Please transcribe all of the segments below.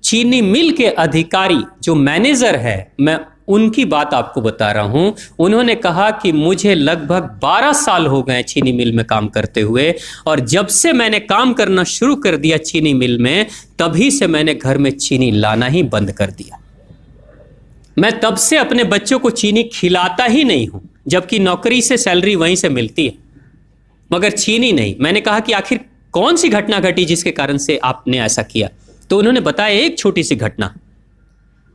चीनी मिल के अधिकारी जो मैनेजर है, मैं उनकी बात आपको बता रहा हूं। उन्होंने कहा कि मुझे लगभग 12 साल हो गए चीनी मिल में काम करते हुए, और जब से मैंने काम करना शुरू कर दिया चीनी मिल में, तभी से मैंने घर में चीनी लाना ही बंद कर दिया। मैं तब से अपने बच्चों को चीनी खिलाता ही नहीं हूं, जबकि नौकरी से सैलरी वहीं से मिलती है, मगर चीनी नहीं। मैंने कहा कि आखिर कौन सी घटना घटी जिसके कारण से आपने ऐसा किया? तो उन्होंने बताया एक छोटी सी घटना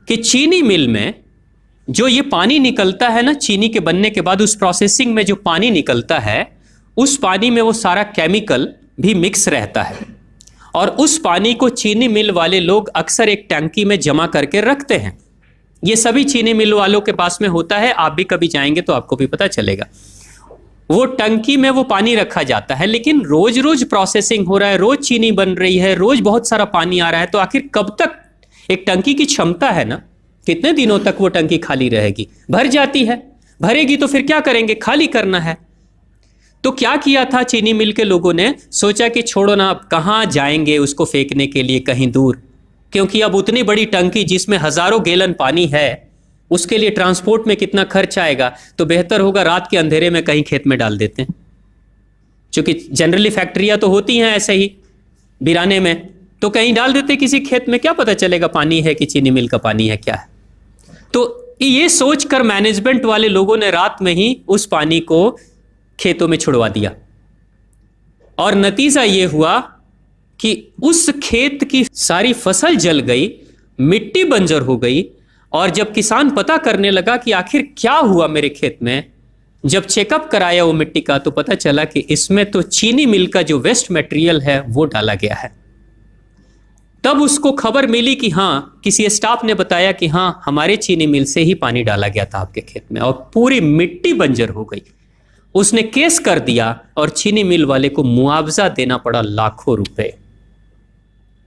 कि चीनी मिल में जो ये पानी निकलता है ना, चीनी के बनने के बाद उस प्रोसेसिंग में जो पानी निकलता है, उस पानी में वो सारा केमिकल भी मिक्स रहता है, और उस पानी को चीनी मिल वाले लोग अक्सर एक टंकी में जमा करके रखते हैं। ये सभी चीनी मिल वालों के पास में होता है, आप भी कभी जाएंगे तो आपको भी पता चलेगा। वो टंकी में वो पानी रखा जाता है, लेकिन रोज रोज प्रोसेसिंग हो रहा है, रोज चीनी बन रही है, रोज बहुत सारा पानी आ रहा है, तो आखिर कब तक? एक टंकी की क्षमता है ना, कितने दिनों तक वो टंकी खाली रहेगी? भर जाती है, भरेगी तो फिर क्या करेंगे? खाली करना है। तो क्या किया था चीनी मिल के लोगों ने? सोचा कि छोड़ो ना, अब कहां जाएंगे उसको फेंकने के लिए कहीं दूर, क्योंकि अब उतनी बड़ी टंकी जिसमें हजारों गैलन पानी है, उसके लिए ट्रांसपोर्ट में कितना खर्च आएगा, तो बेहतर होगा रात के अंधेरे में कहीं खेत में डाल देते हैं। क्योंकि जनरली फैक्ट्रियां तो होती हैं ऐसे ही बिराने में, तो कहीं डाल देते किसी खेत में, क्या पता चलेगा पानी है कि चीनी मिल का पानी है, क्या है। तो ये सोचकर मैनेजमेंट वाले लोगों ने रात में ही उस पानी को खेतों में छुड़वा दिया, और नतीजा ये हुआ कि उस खेत की सारी फसल जल गई, मिट्टी बंजर हो गई। और जब किसान पता करने लगा कि आखिर क्या हुआ मेरे खेत में, जब चेकअप कराया वो मिट्टी का, तो पता चला कि इसमें तो चीनी मिल का जो वेस्ट मटेरियल है वो डाला गया है। तब उसको खबर मिली कि हाँ, किसी स्टाफ ने बताया कि हाँ, हमारे चीनी मिल से ही पानी डाला गया था आपके खेत में, और पूरी मिट्टी बंजर हो गई। उसने केस कर दिया और चीनी मिल वाले को मुआवजा देना पड़ा लाखों रुपए।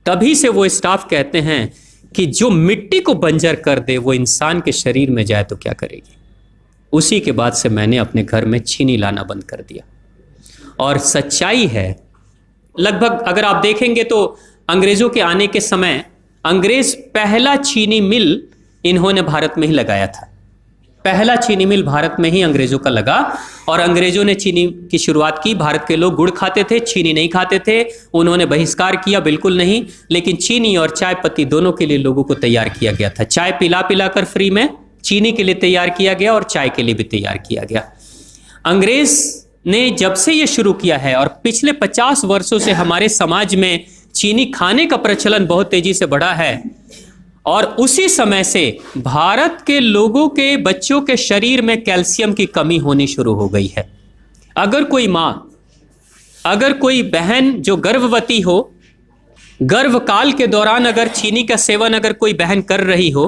तभी से वो स्टाफ कहते हैं कि जो मिट्टी को बंजर कर दे वो इंसान के शरीर में जाए तो क्या करेगी। उसी के बाद से मैंने अपने घर में चीनी लाना बंद कर दिया। और सच्चाई है, लगभग अगर आप देखेंगे तो अंग्रेजों के आने के समय अंग्रेज पहला चीनी मिल इन्होंने भारत में ही लगाया था। पहला चीनी मिल भारत में ही अंग्रेजों का लगा, और अंग्रेजों ने चीनी की शुरुआत की। भारत के लोग गुड़ खाते थे, चीनी नहीं खाते थे, उन्होंने बहिष्कार किया, बिल्कुल नहीं। लेकिन चीनी और चाय पत्ती दोनों के लिए लोगों को तैयार किया गया था। चाय पिला पिलाकर फ्री में, चीनी के लिए तैयार किया गया और चाय के लिए भी तैयार किया गया। अंग्रेज ने जब से ये शुरू किया है, और पिछले 50 वर्षों से हमारे समाज में चीनी खाने का प्रचलन बहुत तेजी से बढ़ा है, और उसी समय से भारत के लोगों के बच्चों के शरीर में कैल्शियम की कमी होनी शुरू हो गई है। अगर कोई माँ, अगर कोई बहन जो गर्भवती हो, गर्भकाल के दौरान अगर चीनी का सेवन अगर कोई बहन कर रही हो,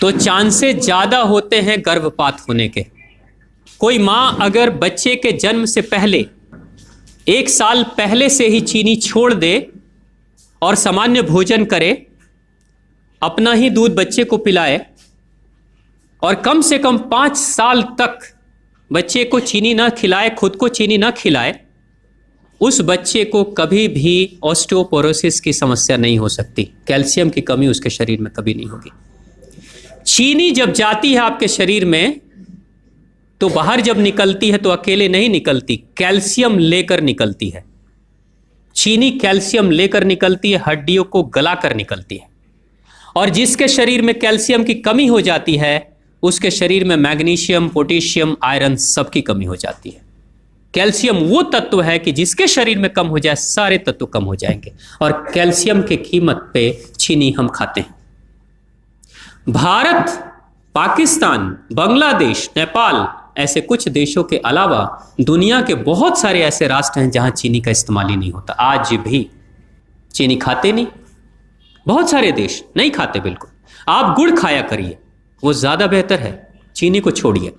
तो चांसेस ज्यादा होते हैं गर्भपात होने के। कोई माँ अगर बच्चे के जन्म से पहले 1 साल पहले से ही चीनी छोड़ दे और सामान्य भोजन करे, अपना ही दूध बच्चे को पिलाए, और कम से कम 5 साल तक बच्चे को चीनी ना खिलाए, खुद को चीनी ना खिलाए, उस बच्चे को कभी भी ऑस्टियोपोरोसिस की समस्या नहीं हो सकती। कैल्शियम की कमी उसके शरीर में कभी नहीं होगी। चीनी जब जाती है आपके शरीर में, तो बाहर जब निकलती है तो अकेले नहीं निकलती, कैल्शियम लेकर निकलती है। चीनी कैल्शियम लेकर निकलती है, हड्डियों को गलाकर निकलती है। और जिसके शरीर में कैल्शियम की कमी हो जाती है, उसके शरीर में मैग्नीशियम, पोटेशियम, आयरन सबकी कमी हो जाती है। कैल्शियम वो तत्व है कि जिसके शरीर में कम हो जाए, सारे तत्व कम हो जाएंगे, और कैल्शियम की कीमत पे चीनी हम खाते हैं। भारत, पाकिस्तान, बांग्लादेश, नेपाल, ऐसे कुछ देशों के अलावा दुनिया के बहुत सारे ऐसे राष्ट्र हैं जहां चीनी का इस्तेमाल ही नहीं होता। आज भी चीनी खाते नहीं, बहुत सारे देश नहीं खाते बिल्कुल। आप गुड़ खाया करिए, वो ज्यादा बेहतर है, चीनी को छोड़िए।